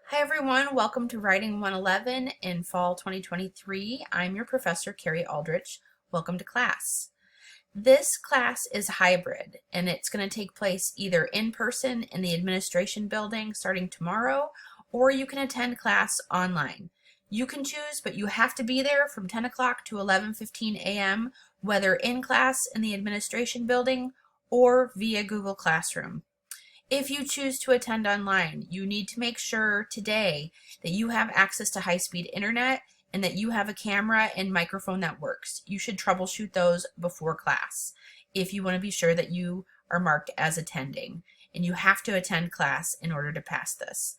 Hi everyone, welcome to Writing 111 in fall 2023. I'm your professor, Carrie Aldrich. Welcome to class. This class is hybrid and it's going to take place either in person in the administration building starting tomorrow, or you can attend class online. You can choose, but you have to be there from 10 o'clock to 11:15 a.m., whether in class in the administration building or via Google Classroom. If you choose to attend online, you need to make sure today that you have access to high-speed internet and that you have a camera and microphone that works. You should troubleshoot those before class if you want to be sure that you are marked as attending, and you have to attend class in order to pass this.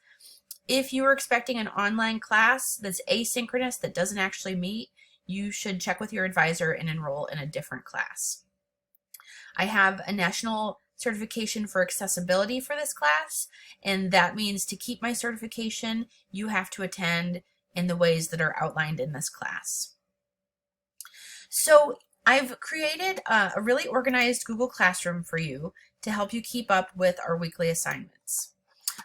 If you are expecting an online class that's asynchronous, that doesn't actually meet, you should check with your advisor and enroll in a different class. I have a national certification for accessibility for this class, and that means to keep my certification, you have to attend in the ways that are outlined in this class. So I've created a really organized Google Classroom for you to help you keep up with our weekly assignments.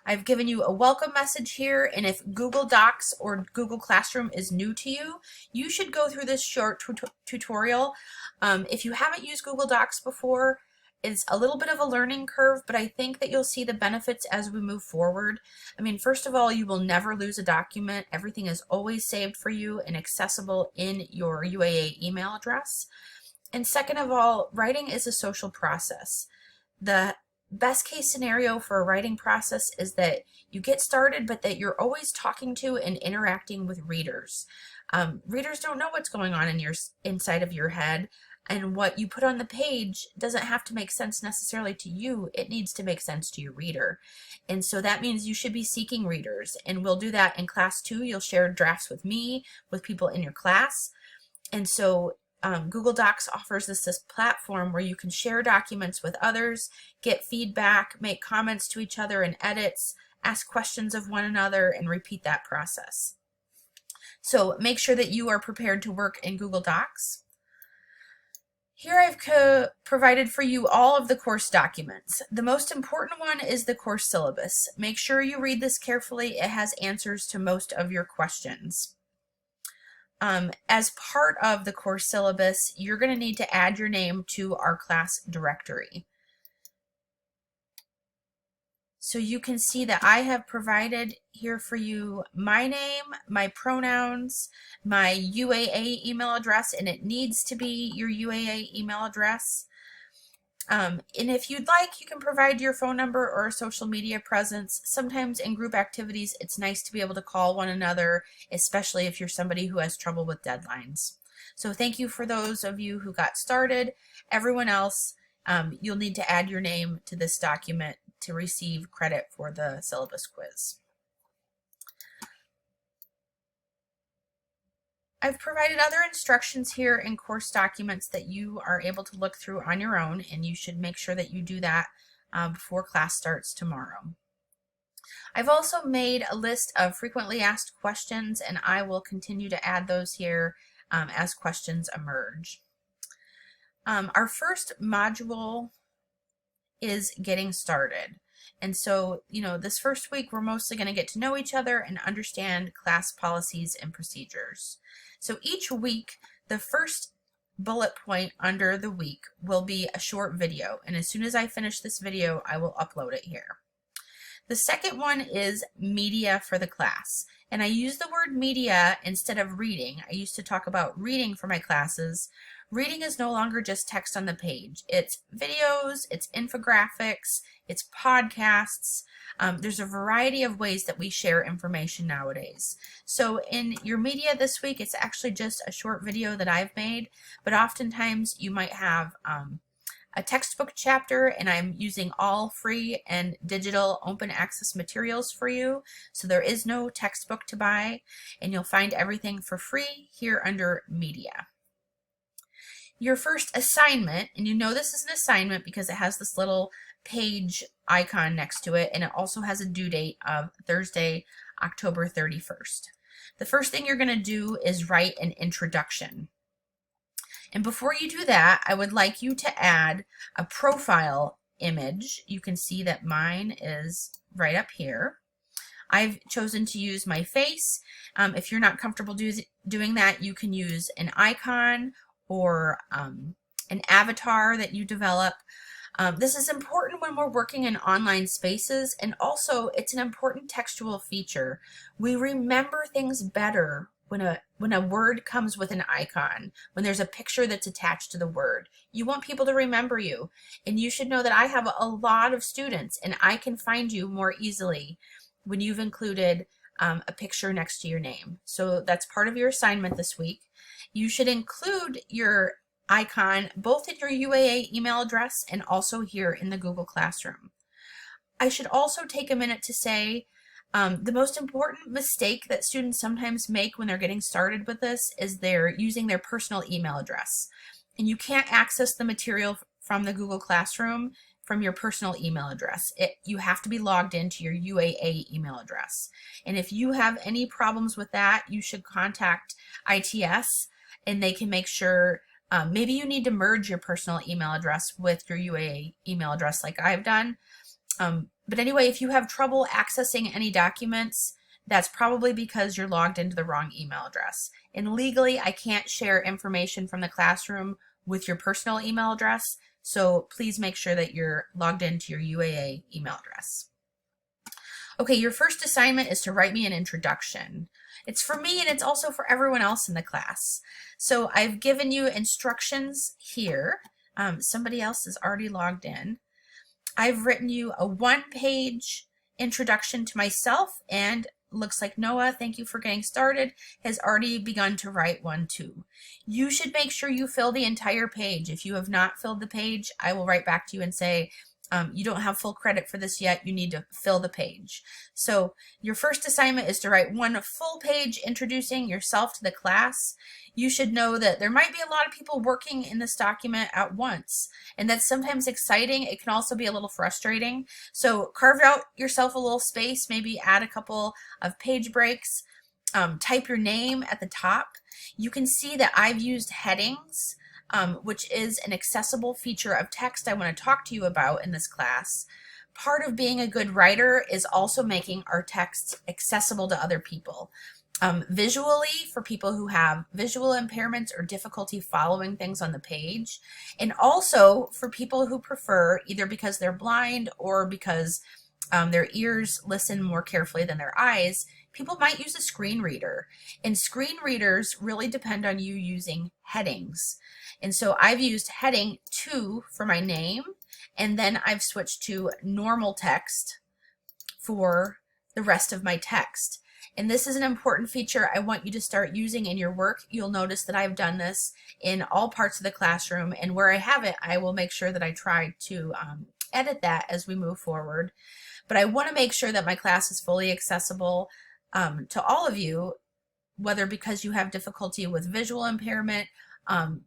I've given you a welcome message here, and if Google Docs or Google Classroom is new to you, you should go through this short tutorial. If you haven't used Google Docs before, it's a little bit of a learning curve, but I think that you'll see the benefits as we move forward. I mean, first of all, you will never lose a document. Everything is always saved for you and accessible in your UAA email address. And second of all, writing is a social process. The best case scenario for a writing process is that you get started, but that you're always talking to and interacting with readers. Readers don't know what's going on in inside of your head, and what you put on the page doesn't have to make sense necessarily to you. It needs to make sense to your reader. And so that means you should be seeking readers, and we'll do that in class too. You'll share drafts with me, with people in your class. And so Google Docs offers us this platform where you can share documents with others, get feedback, make comments to each other and edits, ask questions of one another, and repeat that process. So make sure that you are prepared to work in Google Docs. Here I've provided for you all of the course documents. The most important one is the course syllabus. Make sure you read this carefully. It has answers to most of your questions. As part of the course syllabus, you're going to need to add your name to our class directory. So you can see that I have provided here for you my name, my pronouns, my UAA email address, and it needs to be your UAA email address. And if you'd like, you can provide your phone number or a social media presence. Sometimes in group activities, it's nice to be able to call one another, especially if you're somebody who has trouble with deadlines. So thank you for those of you who got started. Everyone else, you'll need to add your name to this document to receive credit for the syllabus quiz. I've provided other instructions here in course documents that you are able to look through on your own, and you should make sure that you do that before class starts tomorrow. I've also made a list of frequently asked questions, and I will continue to add those here as questions emerge. Our first module is getting started. And so, this first week, we're mostly going to get to know each other and understand class policies and procedures. So each week, the first bullet point under the week will be a short video. And as soon as I finish this video, I will upload it here. The second one is media for the class. And I use the word media instead of reading. I used to talk about reading for my classes. Reading is no longer just text on the page. It's videos, it's infographics, it's podcasts. There's a variety of ways that we share information nowadays. So in your media this week, it's actually just a short video that I've made, but oftentimes you might have a textbook chapter, and I'm using all free and digital open access materials for you. So there is no textbook to buy, and you'll find everything for free here under media. Your first assignment, and this is an assignment because it has this little page icon next to it, and it also has a due date of Thursday, October 31st. The first thing you're going to do is write an introduction. And before you do that, I would like you to add a profile image. You can see that mine is right up here. I've chosen to use my face. If you're not comfortable doing that, you can use an icon or an avatar that you develop. This is important when we're working in online spaces, and also it's an important textual feature. We remember things better when a word comes with an icon, when there's a picture that's attached to the word. You want people to remember you, and you should know that I have a lot of students, and I can find you more easily when you've included a picture next to your name. So that's part of your assignment this week. You should include your icon both in your UAA email address and also here in the Google Classroom. I should also take a minute to say the most important mistake that students sometimes make when they're getting started with this is they're using their personal email address. And you can't access the material from the Google Classroom from your personal email address. You have to be logged into your UAA email address. And if you have any problems with that, you should contact ITS and they can make sure. Maybe you need to merge your personal email address with your UAA email address like I've done. But anyway, if you have trouble accessing any documents, that's probably because you're logged into the wrong email address. And legally, I can't share information from the classroom with your personal email address, so please make sure that you're logged into your UAA email address. Okay, your first assignment is to write me an introduction. It's for me and it's also for everyone else in the class. So I've given you instructions here. Somebody else is already logged in. I've written you a one-page introduction to myself, and looks like Noah, thank you for getting started, has already begun to write one too. You should make sure you fill the entire page. If you have not filled the page, I will write back to you and say, you don't have full credit for this yet, you need to fill the page. So your first assignment is to write one full page introducing yourself to the class. You should know that there might be a lot of people working in this document at once, and that's sometimes exciting. It can also be a little frustrating. So carve out yourself a little space, maybe add a couple of page breaks, type your name at the top. You can see that I've used headings, which is an accessible feature of text I want to talk to you about in this class. Part of being a good writer is also making our texts accessible to other people. Visually, for people who have visual impairments or difficulty following things on the page, and also for people who prefer, either because they're blind or because their ears listen more carefully than their eyes, people might use a screen reader. And screen readers really depend on you using headings. And so I've used heading 2 for my name, and then I've switched to normal text for the rest of my text. And this is an important feature I want you to start using in your work. You'll notice that I've done this in all parts of the classroom, and where I haven't, I will make sure that I try to edit that as we move forward. But I want to make sure that my class is fully accessible to all of you, whether because you have difficulty with visual impairment,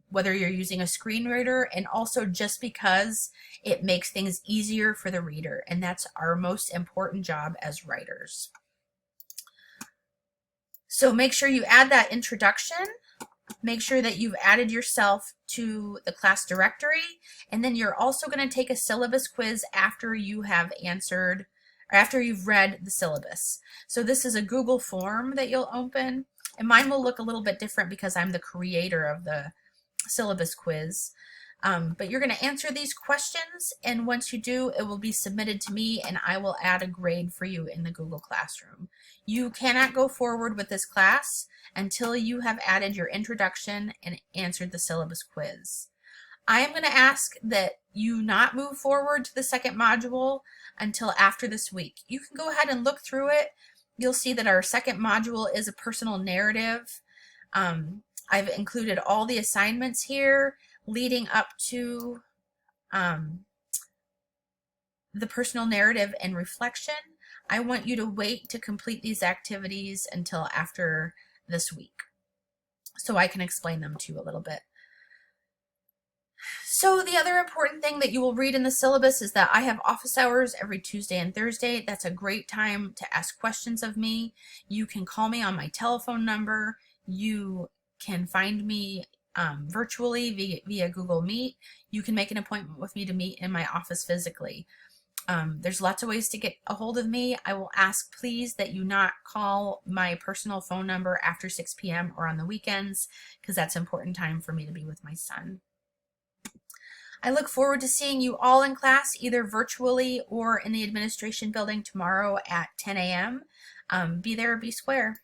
whether you're using a screen reader, and also just because it makes things easier for the reader. And that's our most important job as writers. So make sure you add that introduction. Make sure that you've added yourself to the class directory. And then you're also going to take a syllabus quiz after you have answered, or after you've read the syllabus. So this is a Google form that you'll open. And mine will look a little bit different because I'm the creator of the syllabus quiz. But you're going to answer these questions, and once you do, it will be submitted to me, and I will add a grade for you in the Google Classroom. You cannot go forward with this class until you have added your introduction and answered the syllabus quiz. I am going to ask that you not move forward to the second module until after this week. You can go ahead and look through it. You'll see that our second module is a personal narrative. I've included all the assignments here leading up to the personal narrative and reflection. I want you to wait to complete these activities until after this week so I can explain them to you a little bit. So the other important thing that you will read in the syllabus is that I have office hours every Tuesday and Thursday. That's a great time to ask questions of me. You can call me on my telephone number. You can find me virtually via Google Meet. You can make an appointment with me to meet in my office physically. There's lots of ways to get a hold of me. I will ask, please, that you not call my personal phone number after 6 p.m. or on the weekends, because that's important time for me to be with my son. I look forward to seeing you all in class, either virtually or in the administration building tomorrow at 10 a.m. Be there or be square.